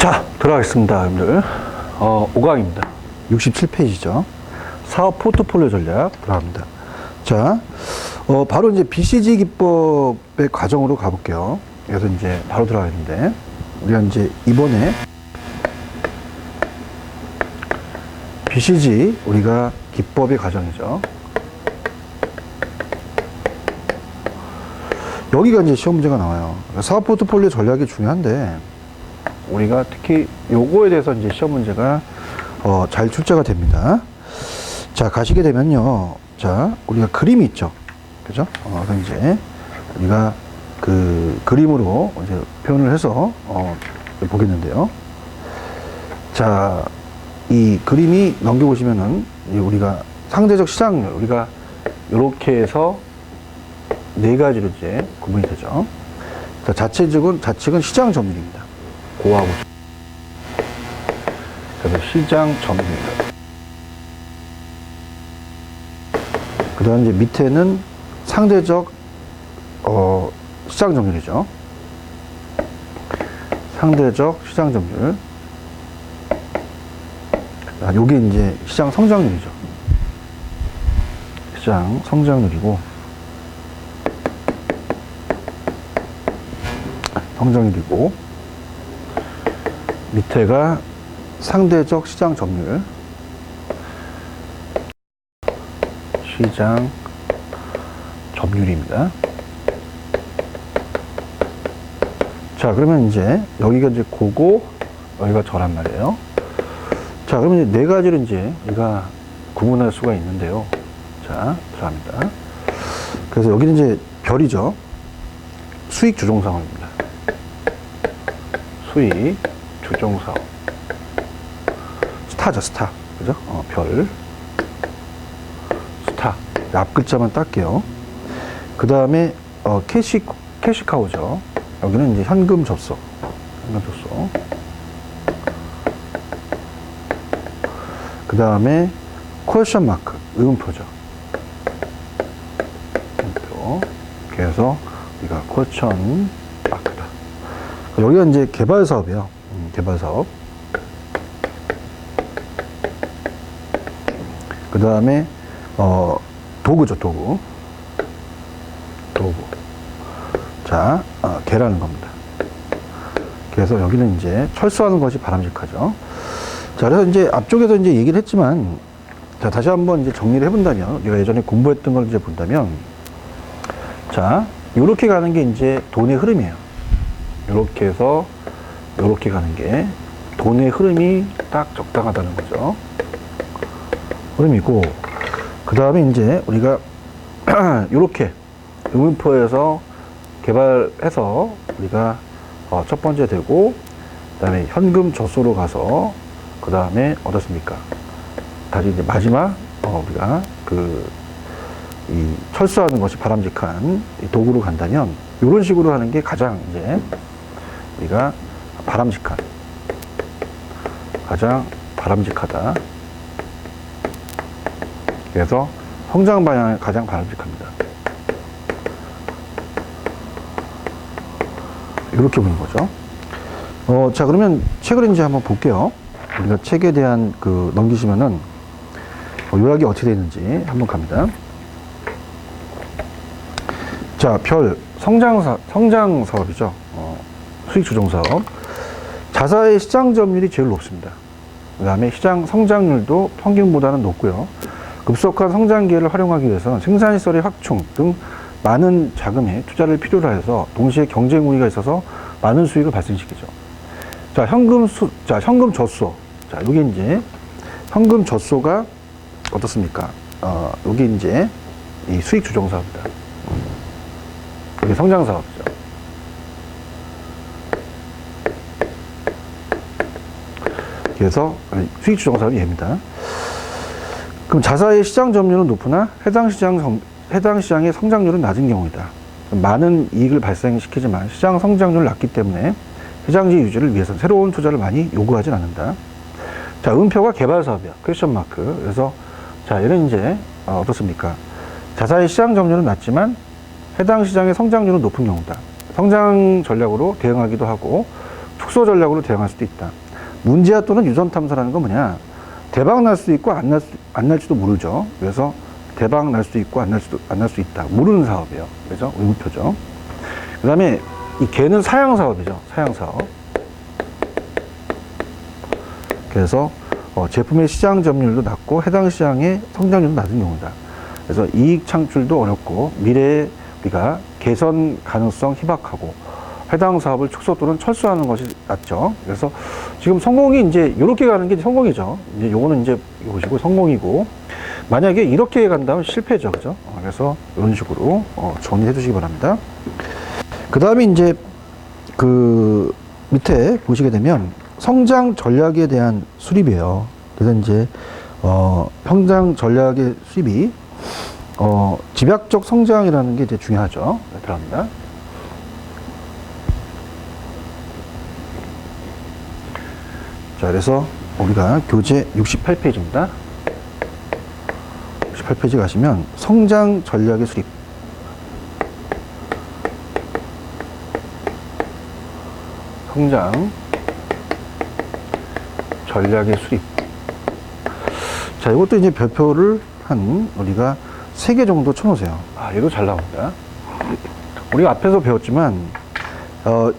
자, 들어가겠습니다, 여러분들. 5강입니다. 67페이지죠. 사업 포트폴리오 전략 들어갑니다. 자, 바로 이제 BCG 기법의 과정으로 가볼게요. 그래서 이제 바로 들어가겠는데, 우리가 이제 이번에 BCG 우리가 기법의 과정이죠. 여기가 이제 시험 문제가 나와요. 사업 포트폴리오 전략이 중요한데, 우리가 특히 요거에 대해서 이제 시험 문제가 잘 출제가 됩니다. 자, 가시게 되면요. 자, 우리가 그림이 있죠. 그죠? 그래서 이제 우리가 그 그림으로 이제 표현을 해서 보겠는데요. 자, 이 그림이 넘겨보시면은 우리가 상대적 시장률, 우리가 이렇게 해서 네 가지로 이제 구분이 되죠. 자, 좌측은 시장 점유율입니다. 고하고 그래서 시장 점유율. 그 다음 이제 밑에는 상대적 시장 점유율이죠. 상대적 시장 점유율. 요게 이제 시장 성장률이죠. 시장 성장률이고, 밑에가 상대적 시장 점유율. 시장 점유율입니다. 자, 그러면 이제 여기가 이제 고고, 여기가 저란 말이에요. 자, 그러면 이제 네 가지로 이제 우리가 구분할 수가 있는데요. 자, 들어갑니다. 그래서 여기는 이제 별이죠. 수익 조정 상황입니다. 수익 조정 사업. 스타죠, 스타. 그죠? 별. 스타. 앞 글자만 딸게요. 그 다음에, 캐시카우죠. 여기는 이제 현금 접속. 그 다음에, 퀘션 마크. 의문표죠. 의문표. 그래서, 우리가 퀘션 마크다. 여기가 이제 개발 사업이에요. 개발 사업. 그 다음에, 도구죠, 도구. 자, 개라는 겁니다. 그래서 여기는 이제 철수하는 것이 바람직하죠. 자, 그래서 이제 앞쪽에서 이제 얘기를 했지만, 자, 다시 한번 이제 정리를 해본다면, 우리가 예전에 공부했던 걸 이제 본다면, 자, 요렇게 가는 게 이제 돈의 흐름이에요. 요렇게 해서, 요렇게 가는 게 돈의 흐름이 딱 적당하다는 거죠. 흐름이고, 그 다음에 이제 우리가 요렇게 의문표에서 개발해서 우리가 첫 번째 되고, 그 다음에 현금 젖소로 가서, 그 다음에 어떻습니까? 다시 이제 마지막 우리가 이 철수하는 것이 바람직한 이 도구로 간다면, 이런 식으로 하는 게 가장 이제 우리가 가장 바람직하다. 그래서 성장 방향이 가장 바람직합니다. 이렇게 보는 거죠. 자, 그러면 책을 이제 한번 볼게요. 우리가 책에 대한 넘기시면은 요약이 어떻게 되어 있는지 한번 갑니다. 자, 별 성장 사업이죠. 수익 조정 사업. 자사의 시장 점유율이 제일 높습니다. 그 다음에 시장 성장률도 평균보다는 높고요. 급속한 성장 기회를 활용하기 위해서는 생산시설의 확충 등 많은 자금의 투자를 필요로 해서 동시에 경쟁 우위가 있어서 많은 수익을 발생시키죠. 자, 현금 젖소. 자, 요게 이제 현금 젖소가 어떻습니까? 요게 이제 이 수익 조정 사업이다. 이게 성장 사업이죠. 그래서 수익 조정 사업이 얘입니다. 그럼 자사의 시장 점유율은 높으나 해당 시장의 성장률은 낮은 경우이다. 많은 이익을 발생시키지만 시장 성장률이 낮기 때문에 시장지 유지를 위해서 새로운 투자를 많이 요구하진 않는다. 자, 음표가 개발 사업이야. 퀘션 마크. 그래서 자, 얘는 이제 어떻습니까? 자사의 시장 점유율은 낮지만 해당 시장의 성장률은 높은 경우다. 성장 전략으로 대응하기도 하고 축소 전략으로 대응할 수도 있다. 문제아 또는 유전 탐사라는 건 뭐냐? 대박 날 수도 있고 안 날지도 모르죠. 그래서 대박 날 수도 있고 안 날 수 있다. 모르는 사업이에요. 그죠? 의무표죠. 그 다음에 이 개는 사양 사업이죠. 사양 사업. 그래서 제품의 시장 점유율도 낮고 해당 시장의 성장률도 낮은 경우다. 그래서 이익 창출도 어렵고 미래에 우리가 개선 가능성 희박하고 해당 사업을 축소 또는 철수하는 것이 낫죠. 그래서 지금 성공이 이제 이렇게 가는 게 성공이죠. 이제 요거는 이제 보시고 성공이고, 만약에 이렇게 간다면 실패죠. 그죠? 그래서 이런 식으로 정리해 주시기 바랍니다. 그 다음에 이제 그 밑에 보시게 되면 성장 전략에 대한 수립이에요. 그래서 이제 성장 전략의 수립이 집약적 성장이라는 게 이제 중요하죠. 네, 들어갑니다. 자, 그래서 우리가 교재 68페이지입니다. 68페이지 가시면 성장 전략의 수립. 성장 전략의 수립. 자, 이것도 이제 별표를 한 우리가 3개 정도 쳐놓으세요. 아, 얘도 잘 나옵니다. 우리가 앞에서 배웠지만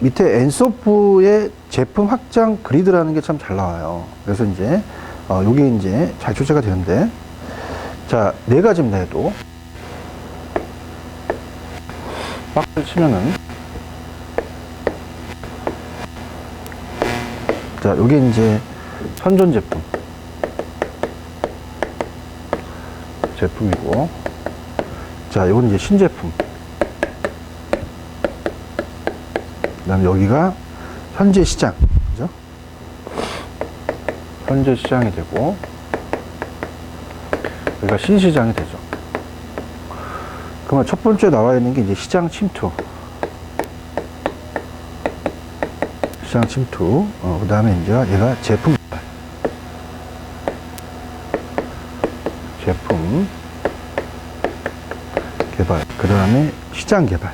밑에 엔소프의 제품 확장 그리드라는 게 참 잘 나와요. 그래서 이제 요게 이제 잘 출제가 되는데, 자, 4가지입니다. 얘도 박스를 치면은, 자, 요게 이제 선전 제품이고, 자, 요건 이제 신제품. 그 다음에 여기가 현재 시장, 그죠? 현재 시장이 되고, 여기가 신시장이 되죠. 그러면 첫 번째 나와 있는 게 이제 시장 침투. 시장 침투. 그 다음에 이제 얘가 제품 개발. 제품 개발. 그 다음에 시장 개발.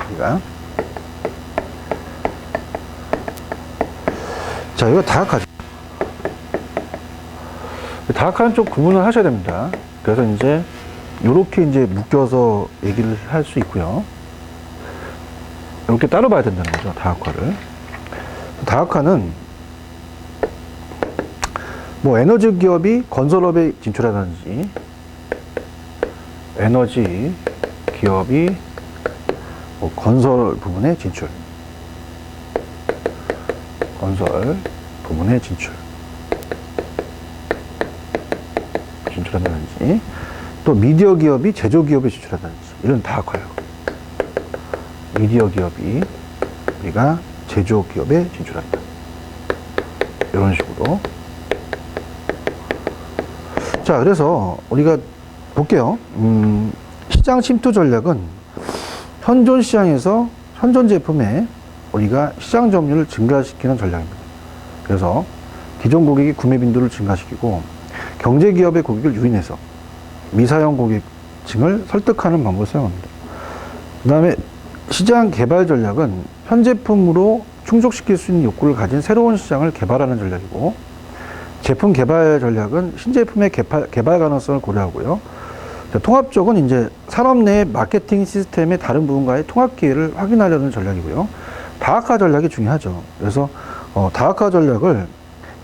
여기가. 자, 이거 다각화죠. 다각화는 좀 구분을 하셔야 됩니다. 그래서 이제 요렇게 이제 묶여서 얘기를 할 수 있고요. 이렇게 따로 봐야 된다는 거죠. 다각화를. 다각화는 뭐 에너지 기업이 건설업에 진출하든지, 에너지 기업이 뭐 건설 부분에 진출. 건설 부문에 진출한다든지, 또 미디어 기업이 제조 기업에 진출한다든지, 이런 다각화예요. 미디어 기업이 우리가 제조 기업에 진출한다. 이런 식으로. 자, 그래서 우리가 볼게요. 시장 침투 전략은 현존 시장에서 현존 제품에 우리가 시장 점유율을 증가시키는 전략입니다. 그래서 기존 고객의 구매 빈도를 증가시키고 경제기업의 고객을 유인해서 미사용 고객층을 설득하는 방법을 사용합니다. 그 다음에 시장 개발 전략은 현 제품으로 충족시킬 수 있는 욕구를 가진 새로운 시장을 개발하는 전략이고, 제품 개발 전략은 신제품의 개발 가능성을 고려하고요. 통합적은 이제 산업 내 마케팅 시스템의 다른 부분과의 통합 기회를 확인하려는 전략이고요. 다각화 전략이 중요하죠. 그래서 다각화 전략을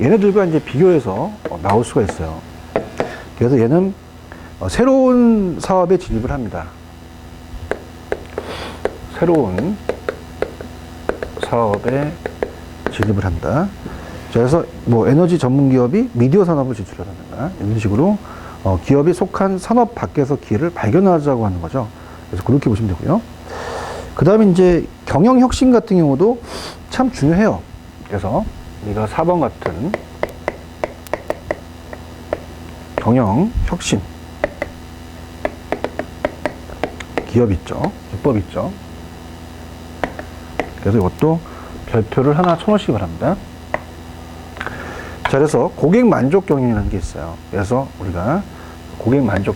얘네들과 이제 비교해서 나올 수가 있어요. 그래서 얘는 새로운 사업에 진입을 합니다. 새로운 사업에 진입을 한다. 자, 그래서 뭐 에너지 전문 기업이 미디어 산업을 진출한다든가, 이런 식으로 기업이 속한 산업 밖에서 기회를 발견하자고 하는 거죠. 그래서 그렇게 보시면 되고요. 그 다음에 이제 경영 혁신 같은 경우도 참 중요해요. 그래서 우리가 4번 같은 경영 혁신 기업 있죠. 기법 있죠. 그래서 이것도 별표를 하나 쳐놓으시기 바랍니다. 자, 그래서 고객 만족 경영이라는 게 있어요. 그래서 우리가 고객 만족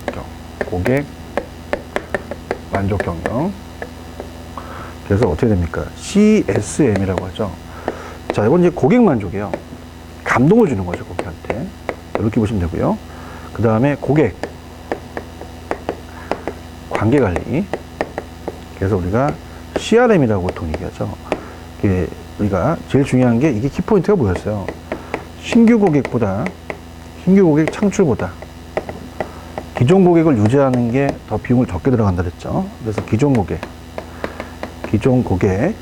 경영. 그래서 어떻게 됩니까? CSM이라고 하죠. 자, 이건 이제 고객 만족이에요. 감동을 주는 거죠, 고객한테. 이렇게 보시면 되고요. 그 다음에 고객 관계 관리. 그래서 우리가 CRM이라고 보통 얘기하죠. 이게 우리가 제일 중요한 게 이게 키포인트가 뭐였어요? 신규 고객 창출보다 기존 고객을 유지하는 게 더 비용을 적게 들어간다 그랬죠. 그래서 기존 고객의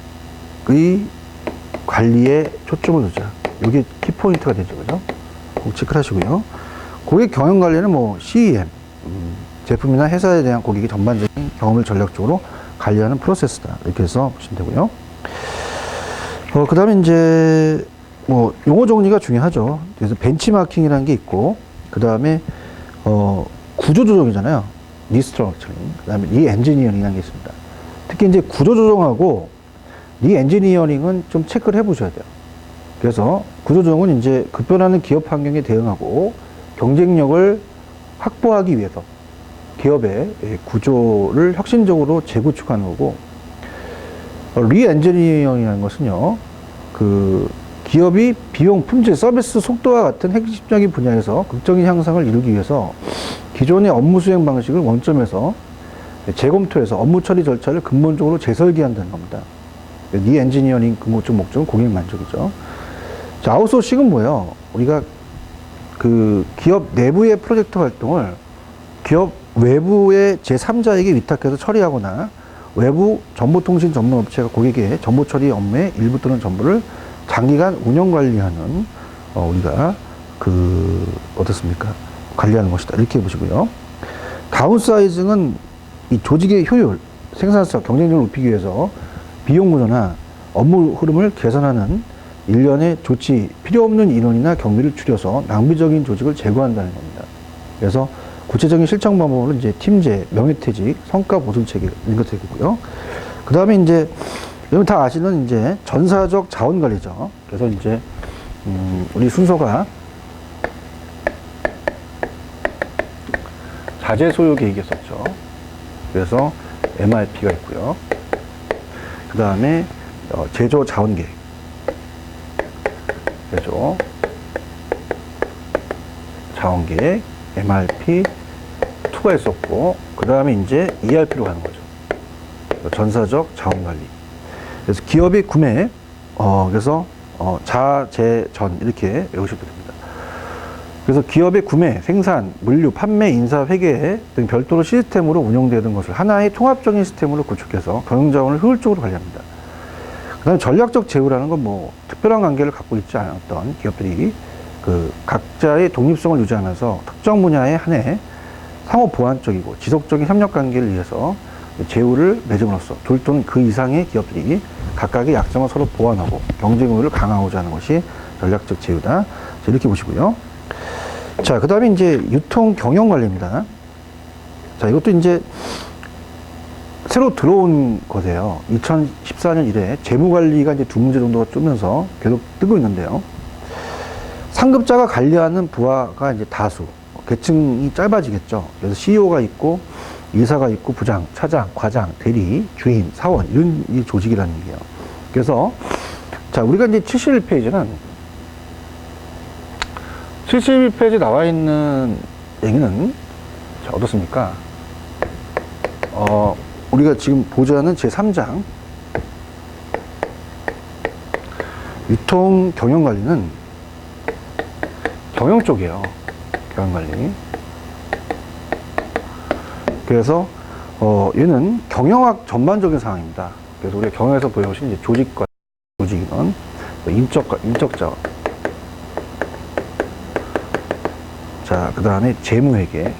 관리에 초점을 두자. 이게 키포인트가 되죠. 그죠? 꼭 체크를 하시고요. 고객 경영 관리는 뭐 CEM, 제품이나 회사에 대한 고객의 전반적인 경험을 전략적으로 관리하는 프로세스다. 이렇게 해서 보시면 되고요. 그 다음에 이제 뭐 용어 정리가 중요하죠. 그래서 벤치마킹이라는 게 있고, 그 다음에 구조조정이잖아요. 리스트럭처링, 그 다음에 리엔지니어링이라는 게 있습니다. 특히 이제 구조조정하고 리엔지니어링은 좀 체크를 해보셔야 돼요. 그래서 구조조정은 이제 급변하는 기업 환경에 대응하고 경쟁력을 확보하기 위해서 기업의 구조를 혁신적으로 재구축하는 거고, 리엔지니어링이라는 것은요, 그 기업이 비용, 품질, 서비스 속도와 같은 핵심적인 분야에서 극적인 향상을 이루기 위해서 기존의 업무 수행 방식을 원점에서 재검토해서 업무 처리 절차를 근본적으로 재설계한다는 겁니다. 이 엔지니어링 근본적 목적은 고객 만족이죠. 자, 아웃소싱은 뭐예요? 우리가 그 기업 내부의 프로젝트 활동을 기업 외부의 제3자에게 위탁해서 처리하거나 외부 정보통신 전문 업체가 고객의 정보 처리 업무의 일부 또는 전부를 장기간 운영 관리하는 우리가 어떻습니까? 관리하는 것이다. 이렇게 보시고요. 다운사이징은 이 조직의 효율, 생산성, 경쟁력을 높이기 위해서 비용 구조나 업무 흐름을 개선하는 일련의 조치, 필요 없는 인원이나 경비를 줄여서 낭비적인 조직을 제거한다는 겁니다. 그래서 구체적인 실천 방법은 이제 팀제, 명예퇴직, 성과 보상 체계 이런 것들이고요. 그 다음에 이제 여러분 다 아시는 이제 전사적 자원 관리죠. 그래서 이제 우리 순서가 자재 소요 계획이었었죠. 그래서 MRP가 있고요. 그 다음에 제조 자원 계획, 제조 자원 계획, MRP 2가 있었고, 그 다음에 이제 ERP로 가는 거죠. 전사적 자원 관리. 그래서 기업의 구매, 그래서 자재전 이렇게 외우셔도 됩니다. 그래서 기업의 구매, 생산, 물류, 판매, 인사, 회계 등 별도로 시스템으로 운영되는 것을 하나의 통합적인 시스템으로 구축해서 경영자원을 효율적으로 관리합니다. 그 다음에 전략적 제휴라는 건 뭐 특별한 관계를 갖고 있지 않았던 기업들이 그 각자의 독립성을 유지하면서 특정 분야에 한해 상호 보완적이고 지속적인 협력 관계를 위해서 제휴를 맺음으로써 둘 또는 그 이상의 기업들이 각각의 약점을 서로 보완하고 경쟁력을 강화하고자 하는 것이 전략적 제휴다. 이렇게 보시고요. 자, 그 다음에 이제 유통 경영 관리입니다. 자, 이것도 이제 새로 들어온 거세요. 2014년 이래 재무 관리가 이제 2문제 정도가 뜨면서 계속 뜨고 있는데요. 상급자가 관리하는 부하가 이제 다수, 계층이 짧아지겠죠. 그래서 CEO가 있고, 이사가 있고, 부장, 차장, 과장, 대리, 주임, 사원, 이런 이 조직이라는 얘기예요. 그래서, 자, 우리가 이제 71페이지는, 71페이지에 나와 있는 얘기는, 자, 어떻습니까? 우리가 지금 보자는 제3장, 유통 경영 관리는 경영 쪽이에요. 경영 관리. 그래서 얘는 경영학 전반적인 상황입니다. 그래서 우리가 경영에서 보여오신 이제 조직과 조직이건 인적 자원. 자, 그 다음에 재무회계,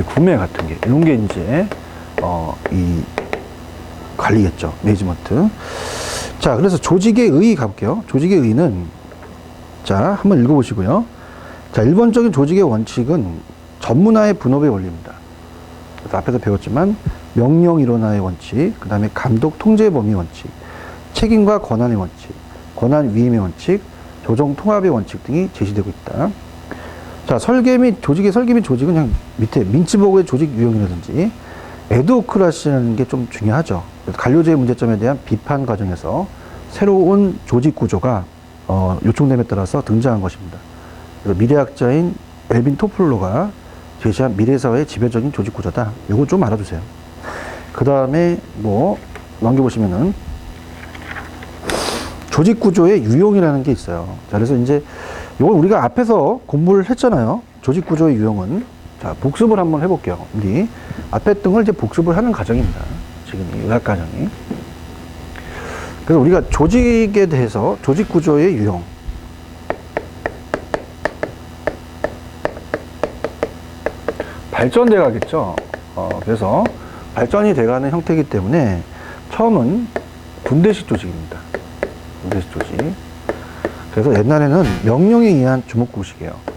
구매 같은 게 이런 게 이제 이 관리겠죠. 매니지먼트. 자, 그래서 조직의 의 가볼게요. 조직의 의는, 자, 한번 읽어보시고요. 자, 일본적인 조직의 원칙은 전문화의 분업의 원리입니다. 그래서 앞에서 배웠지만, 명령 일원화의 원칙, 그 다음에 감독 통제 범위 원칙, 책임과 권한의 원칙, 권한 위임의 원칙, 조정 통합의 원칙 등이 제시되고 있다. 자, 조직의 설계 및 조직은 그냥 밑에 민츠버그의 조직 유형이라든지, 에드호크라시라는 게 좀 중요하죠. 간료제의 문제점에 대한 비판 과정에서 새로운 조직 구조가 요청됨에 따라서 등장한 것입니다. 그래서 미래학자인 엘빈 토플로가 제시한 미래사회의 지배적인 조직 구조다. 이거 좀 알아두세요. 그 다음에 뭐 넘겨보시면은 조직 구조의 유형이라는 게 있어요. 자, 그래서 이제 이걸 우리가 앞에서 공부를 했잖아요. 조직 구조의 유형은. 자, 복습을 한번 해볼게요. 우리 앞에 했던 걸 이제 복습을 하는 과정입니다. 지금 이 의학 과정이. 그래서 우리가 조직에 대해서 조직 구조의 유형. 발전돼 가겠죠. 그래서 발전이 돼가는 형태이기 때문에 처음은 분대식 조직입니다. 분대식 조직. 그래서 옛날에는 명령에 의한 주목구식이에요.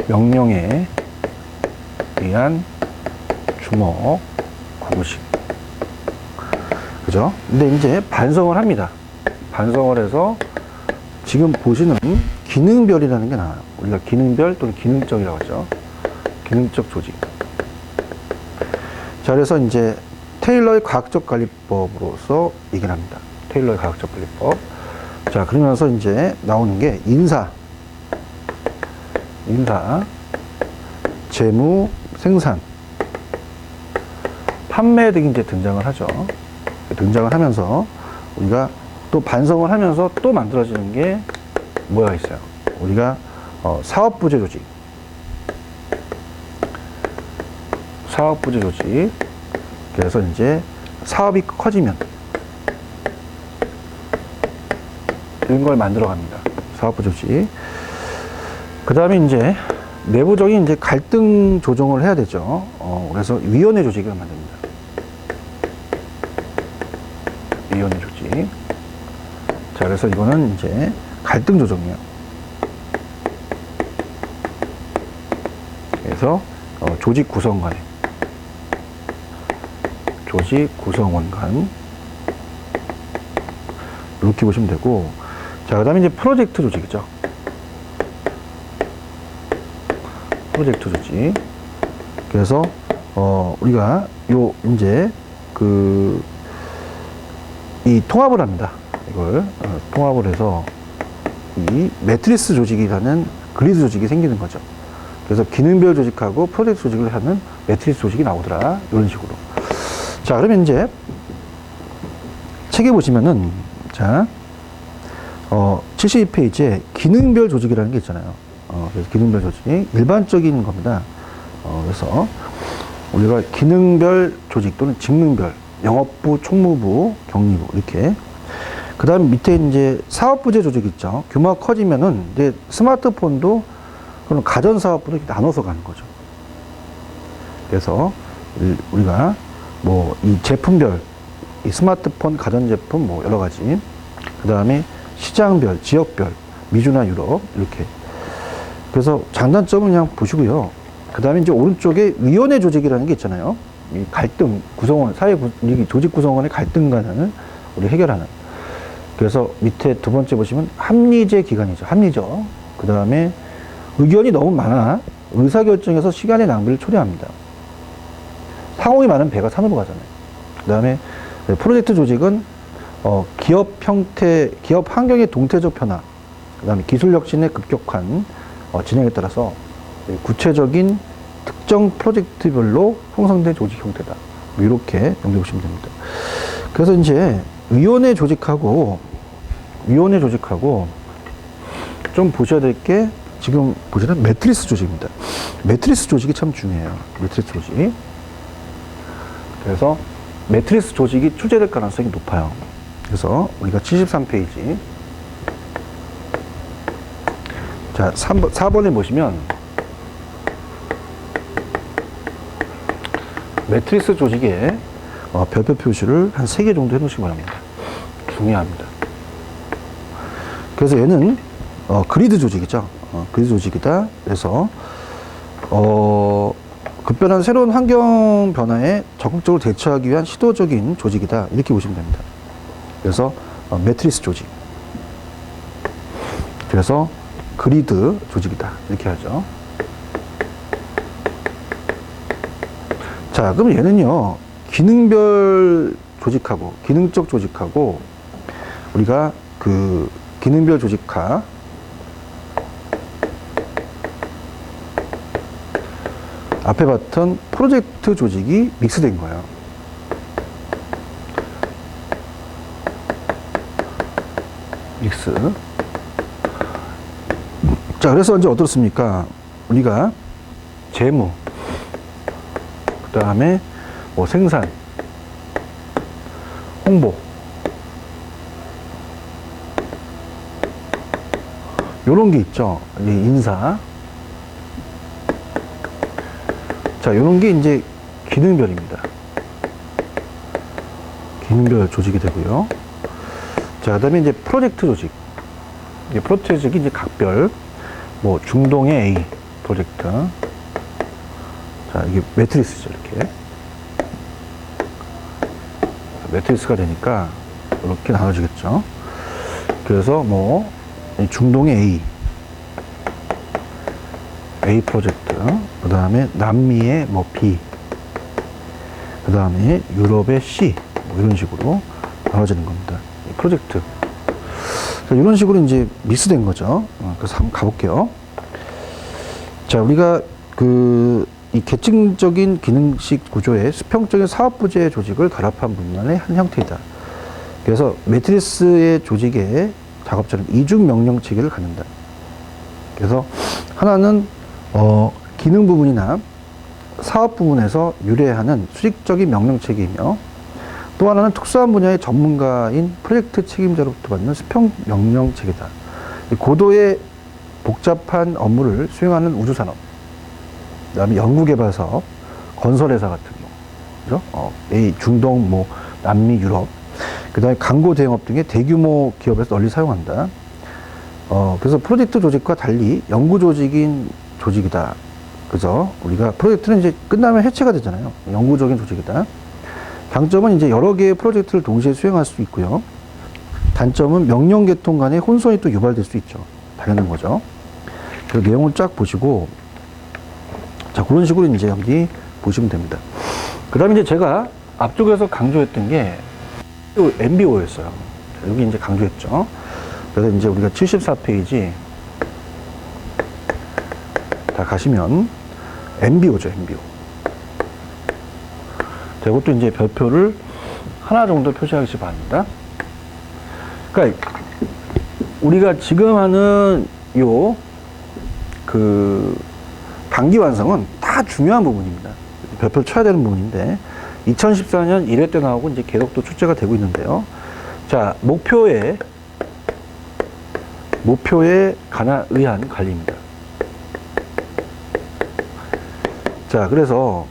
명령에 의한 주목구식. 그죠? 근데 이제 반성을 합니다. 반성을 해서 지금 보시는 기능별이라는 게 나와요. 우리가 기능별 또는 기능적이라고 하죠. 기능적 조직. 자, 그래서 이제 테일러의 과학적 관리법으로서 얘기를 합니다. 테일러의 과학적 관리법. 자, 그러면서 이제 나오는 게 인사, 재무, 생산, 판매 등이 이제 등장을 하죠. 등장을 하면서 우리가 또 반성을 하면서 또 만들어지는 게 뭐가 있어요? 우리가 사업부재 조직. 사업부재 조직. 그래서 이제 사업이 커지면 이런 걸 만들어 갑니다. 사업부재 조직. 그 다음에 이제 내부적인 이제 갈등 조정을 해야 되죠. 그래서 위원회 조직을 만듭니다. 위원회 조직. 자, 그래서 이거는 이제 갈등 조정이에요. 그래서 조직 구성원 간 이렇게 보시면 되고, 자, 그 다음에 이제 프로젝트 조직이죠. 프로젝트 조직. 그래서 우리가 이제 이 통합을 합니다. 이걸 통합을 해서 이 매트리스 조직이라는 그리드 조직이 생기는 거죠. 그래서 기능별 조직하고 프로젝트 조직을 하는 매트리스 조직이 나오더라. 이런 식으로. 자, 그러면 이제 책에 보시면은, 자, 72페이지에 기능별 조직이라는 게 있잖아요. 그래서 기능별 조직이 일반적인 겁니다. 그래서 우리가 기능별 조직 또는 직능별, 영업부, 총무부, 격리부, 이렇게. 그 다음 밑에 이제 사업부재 조직 있죠. 규모가 커지면은 이제 스마트폰도 그런 가전사업부도 이렇게 나눠서 가는 거죠. 그래서 우리가 뭐 이 제품별, 이 스마트폰, 가전제품 뭐 여러 가지. 그 다음에 시장별, 지역별, 미주나 유럽, 이렇게. 그래서 장단점은 그냥 보시고요. 그 다음에 이제 오른쪽에 위원회 조직이라는 게 있잖아요. 이 갈등, 구성원, 조직 구성원의 갈등간을 우리 해결하는. 그래서 밑에 두 번째 보시면 합리제 기관이죠. 합리적. 그 다음에 의견이 너무 많아 의사결정에서 시간의 낭비를 초래합니다. 상황이 많은 배가 산으로 가잖아요. 그 다음에 프로젝트 조직은 기업 형태, 기업 환경의 동태적 변화, 그 다음에 기술 혁신의 급격한 진행에 따라서 구체적인 특정 프로젝트별로 형성된 조직 형태다. 이렇게 연구해 보시면 됩니다. 그래서 이제 위원회 조직하고 좀 보셔야 될 게 지금 보시는 매트리스 조직입니다. 매트리스 조직이 참 중요해요. 매트리스 조직. 그래서 매트리스 조직이 출제될 가능성이 높아요. 그래서 우리가 73페이지. 자, 4번에 보시면 매트리스 조직에 별표 표시를 한 3개 정도 해놓으시기 바랍니다. 중요합니다. 그래서 얘는 그리드 조직이죠. 그리드 조직이다. 그래서 급변한 새로운 환경 변화에 적극적으로 대처하기 위한 시도적인 조직이다. 이렇게 보시면 됩니다. 그래서 매트리스 조직. 그래서 그리드 조직이다. 이렇게 하죠. 자, 그럼 얘는요, 기능별 조직하고, 기능적 조직하고, 우리가 그 기능별 조직화, 앞에 봤던 프로젝트 조직이 믹스된 거예요. 믹스. 자, 그래서 이제 어떻습니까? 우리가 재무, 그 다음에 뭐 생산, 홍보, 요런 게 있죠. 인사. 자, 요런 게 이제 기능별입니다. 기능별 조직이 되고요. 자, 그 다음에 이제 프로젝트 조직. 프로젝트 조직이 이제 각별, 뭐 중동의 A 프로젝트. 자, 이게 매트리스죠, 이렇게. 매트리스가 되니까 이렇게 나눠지겠죠. 그래서 뭐 중동의 A 프로젝트, 그 다음에 남미의 뭐 B, 그 다음에 유럽의 C, 뭐 이런 식으로 나눠지는 겁니다. 프로젝트. 이런 식으로 이제 믹스된 거죠. 그래서 한번 가볼게요. 자, 우리가 이 계층적인 기능식 구조에 수평적인 사업부재 조직을 결합한 분만의 한 형태이다. 그래서 매트리스의 조직에 작업자는 이중 명령 체계를 갖는다. 그래서 하나는 기능 부분이나 사업 부분에서 유래하는 수직적인 명령 체계이며, 또 하나는 특수한 분야의 전문가인 프로젝트 책임자로부터 받는 수평 명령 체계다. 고도의 복잡한 업무를 수행하는 우주산업, 그 다음에 연구개발 사업, 건설회사 같은 거, 그죠? 중동, 뭐, 남미, 유럽, 그 다음에 광고 대행업 등의 대규모 기업에서 널리 사용한다. 그래서 프로젝트 조직과 달리 연구 조직인 조직이다. 그죠? 우리가 프로젝트는 이제 끝나면 해체가 되잖아요. 연구적인 조직이다. 장점은 이제 여러 개의 프로젝트를 동시에 수행할 수 있고요. 단점은 명령 계통 간의 혼선이 또 유발될 수 있죠. 당연한 거죠. 그 내용을 쫙 보시고, 자, 그런 식으로 이제 여기 보시면 됩니다. 그 다음에 이제 제가 앞쪽에서 강조했던 게 MBO였어요. 여기 이제 강조했죠. 그래서 이제 우리가 74페이지 다 가시면 MBO죠, MBO. 이것도 이제 별표를 하나 정도 표시하시기 바랍니다. 그러니까 우리가 지금 하는 단기 완성은 다 중요한 부분입니다. 별표를 쳐야 되는 부분인데 2014년 1회 때 나오고 이제 계속 또 출제가 되고 있는데요. 자, 목표에 의한 관리입니다. 자, 그래서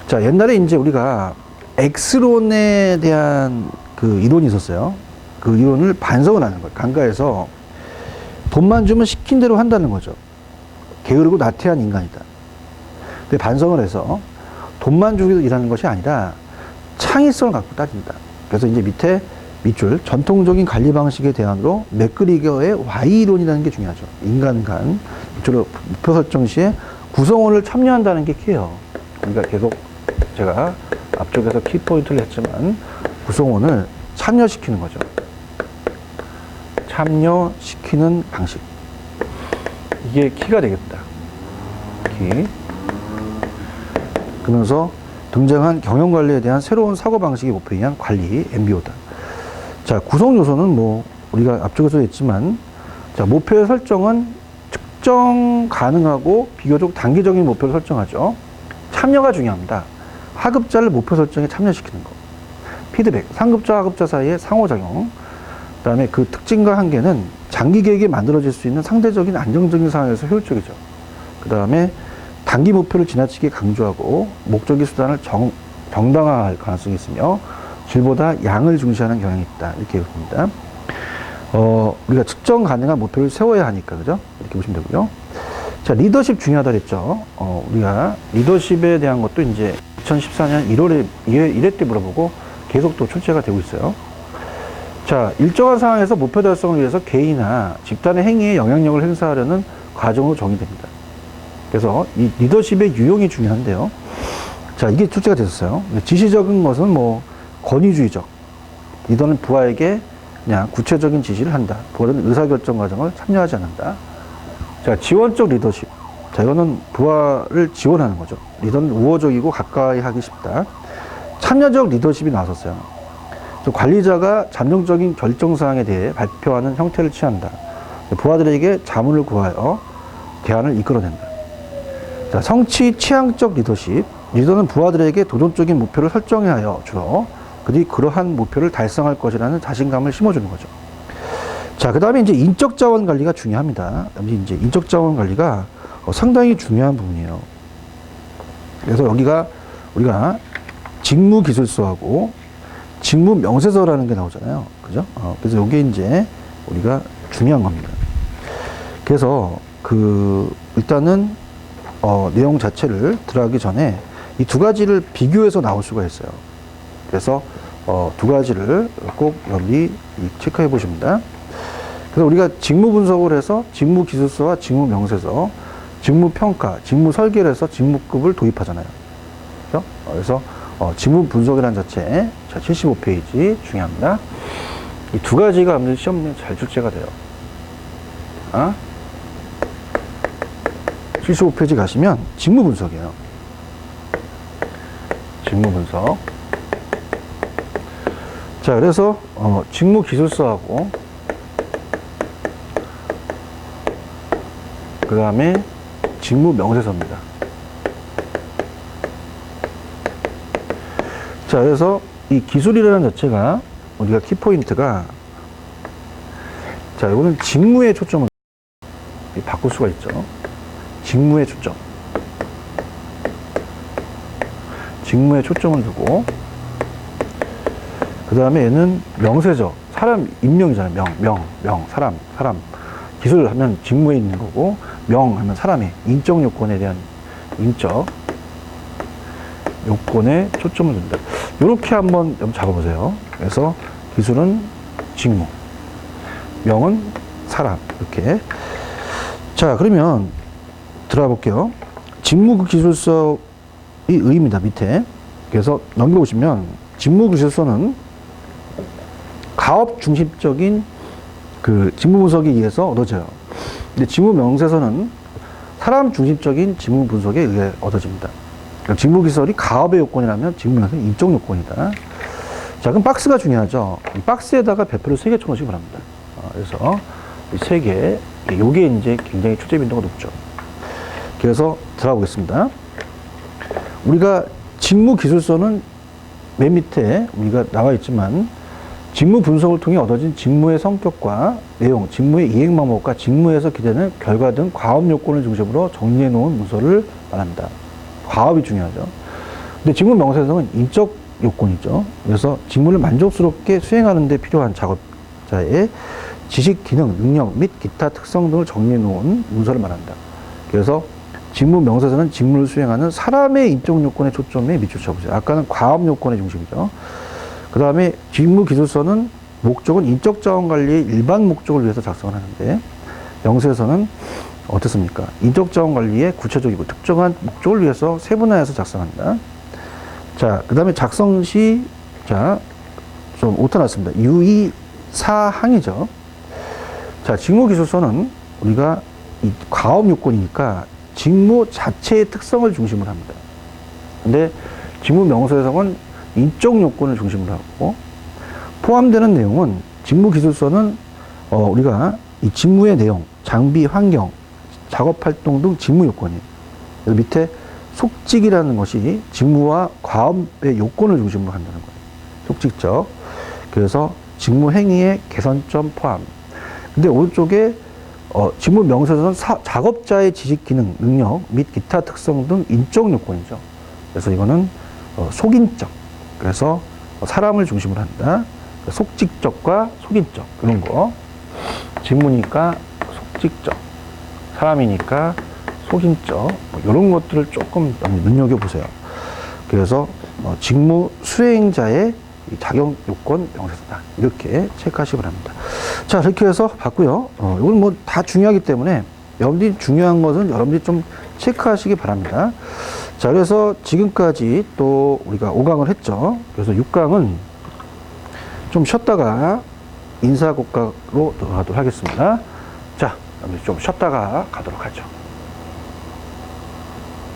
자, 옛날에 이제 우리가 X론에 대한 그 이론이 있었어요. 그 이론을 반성을 하는 거예요. 강가에서 돈만 주면 시킨 대로 한다는 거죠. 게으르고 나태한 인간이다. 근데 반성을 해서 돈만 주기로 일하는 것이 아니라 창의성을 갖고 따진다. 그래서 이제 밑줄 전통적인 관리 방식의 대안으로 맥그리거의 Y론이라는 게 중요하죠. 인간 간 밑줄로 목표 설정 시에 구성원을 참여한다는 게 키예요. 우리가 계속 제가 앞쪽에서 키포인트를 했지만 구성원을 참여시키는 거죠. 참여시키는 방식. 이게 키가 되겠다. 키. 그러면서 등장한 경영관리에 대한 새로운 사고방식의 목표에 의한 관리, MBO다. 자, 구성 요소는 뭐 우리가 앞쪽에서 했지만, 자, 목표의 설정은 측정 가능하고 비교적 단기적인 목표를 설정하죠. 참여가 중요합니다. 하급자를 목표 설정에 참여시키는 거. 피드백, 상급자, 하급자 사이의 상호작용. 그 다음에 그 특징과 한계는 장기 계획이 만들어질 수 있는 상대적인 안정적인 상황에서 효율적이죠. 그 다음에 단기 목표를 지나치게 강조하고 목적의 수단을 정당화할 가능성이 있으며 질보다 양을 중시하는 경향이 있다. 이렇게 봅니다. 우리가 측정 가능한 목표를 세워야 하니까, 그죠? 이렇게 보시면 되고요. 자, 리더십 중요하다 그랬죠. 우리가 리더십에 대한 것도 이제 2014년 1회 때 물어보고 계속 또 출제가 되고 있어요. 자, 일정한 상황에서 목표 달성을 위해서 개인이나 집단의 행위에 영향력을 행사하려는 과정으로 정의됩니다. 그래서 이 리더십의 유형이 중요한데요. 자, 이게 출제가 됐었어요. 지시적인 것은 뭐 권위주의적. 리더는 부하에게 그냥 구체적인 지시를 한다. 부하는 의사결정 과정을 참여하지 않는다. 자, 지원적 리더십. 자, 이거는 부하를 지원하는 거죠. 리더는 우호적이고 가까이 하기 쉽다. 참여적 리더십이 나왔었어요. 관리자가 잠정적인 결정사항에 대해 발표하는 형태를 취한다. 부하들에게 자문을 구하여 대안을 이끌어낸다. 자, 성취 취향적 리더십. 리더는 부하들에게 도전적인 목표를 설정해야 하여 주로 그들이 그러한 목표를 달성할 것이라는 자신감을 심어주는 거죠. 자, 그 다음에 이제 인적 자원 관리가 중요합니다. 이제 인적 자원 관리가 상당히 중요한 부분이에요. 그래서 여기가 우리가 직무 기술서하고 직무 명세서라는 게 나오잖아요. 그죠? 그래서 이게 이제 우리가 중요한 겁니다. 그래서 일단은 내용 자체를 들어가기 전에 이 두 가지를 비교해서 나올 수가 있어요. 그래서 두 가지를 꼭 여러분이 체크해 보십니다. 그래서 우리가 직무 분석을 해서 직무 기술서와 직무 명세서, 직무 평가, 직무 설계를 해서 직무급을 도입하잖아요. 그렇죠? 그래서 직무 분석이라는 자체, 자, 75페이지 중요합니다. 이 두 가지가 아무래도 시험에 잘 출제가 돼요. 75페이지 가시면 직무 분석이에요. 직무 분석. 자, 그래서 직무 기술서하고 그 다음에 직무 명세서입니다. 자, 그래서 이 기술이라는 자체가 우리가 키포인트가, 자, 이거는 직무에 초점을 바꿀 수가 있죠. 직무에 초점. 직무에 초점을 두고, 그 다음에 얘는 명세죠. 사람 임명이잖아요. 사람. 기술 하면 직무에 있는 거고, 명 하면 사람의 인적 요건에 대한 인적 요건에 초점을 둔다. 이렇게 한번 잡아보세요. 그래서 기술은 직무, 명은 사람. 이렇게. 자, 그러면 들어가 볼게요. 직무 기술서의 의의입니다. 밑에. 그래서 넘겨보시면 직무 기술서는 가업 중심적인 직무 분석에 의해서 얻어져요. 근데 직무 명세서는 사람 중심적인 직무 분석에 의해 얻어집니다. 그러니까 직무 기술이 가업의 요건이라면 직무 명세는 인적 요건이다. 자, 그럼 박스가 중요하죠. 이 박스에다가 배표를 3개 쳐놓으시기 바랍니다. 그래서 이 3개, 요게 이제 굉장히 출제 빈도가 높죠. 그래서 들어가 보겠습니다. 우리가 직무 기술서는 맨 밑에 우리가 나와 있지만, 직무 분석을 통해 얻어진 직무의 성격과 내용, 직무의 이행 방법과 직무에서 기대는 결과 등 과업 요건을 중심으로 정리해 놓은 문서를 말합니다. 과업이 중요하죠. 근데 직무 명세서는 인적 요건이죠. 그래서 직무를 만족스럽게 수행하는 데 필요한 작업자의 지식, 기능, 능력 및 기타 특성 등을 정리해 놓은 문서를 말한다. 그래서 직무 명세서는 직무를 수행하는 사람의 인적 요건에 초점에 밑줄 쳐보세요. 아까는 과업 요건의 중심이죠. 그 다음에 직무 기술서는 목적은 인적 자원 관리의 일반 목적을 위해서 작성을 하는데, 명세서는 어떻습니까? 인적 자원 관리의 구체적이고 특정한 목적을 위해서 세분화해서 작성한다. 자, 그 다음에 작성 시, 자, 좀 오타 났습니다. 유의사항이죠. 자, 직무 기술서는 우리가 이 과업 요건이니까 직무 자체의 특성을 중심으로 합니다. 근데 직무 명세서는 인적 요건을 중심으로 하고, 포함되는 내용은 직무 기술서는 우리가 이 직무의 내용, 장비, 환경, 작업 활동 등 직무 요건이에요. 그래서 밑에 속직이라는 것이 직무와 과업의 요건을 중심으로 한다는 거예요. 속직적. 그래서 직무 행위의 개선점 포함. 근데 오른쪽에 직무 명세서는 작업자의 지식, 기능, 능력 및 기타 특성 등 인적 요건이죠. 그래서 이거는 속인적. 그래서 사람을 중심으로 한다. 속직적과 속인적, 그런 거. 직무니까 속직적, 사람이니까 속인적, 이런 것들을 조금 눈여겨보세요. 그래서 직무 수행자의 자격 요건 명세서다. 이렇게 체크하시기 바랍니다. 자, 이렇게 해서 봤고요. 이건 뭐 다 중요하기 때문에 여러분들이 중요한 것은 여러분들이 좀 체크하시기 바랍니다. 자, 그래서 지금까지 또 우리가 5강을 했죠. 그래서 6강은 좀 쉬었다가 인사고과로 들어가도록 하겠습니다. 자, 좀 쉬었다가 가도록 하죠.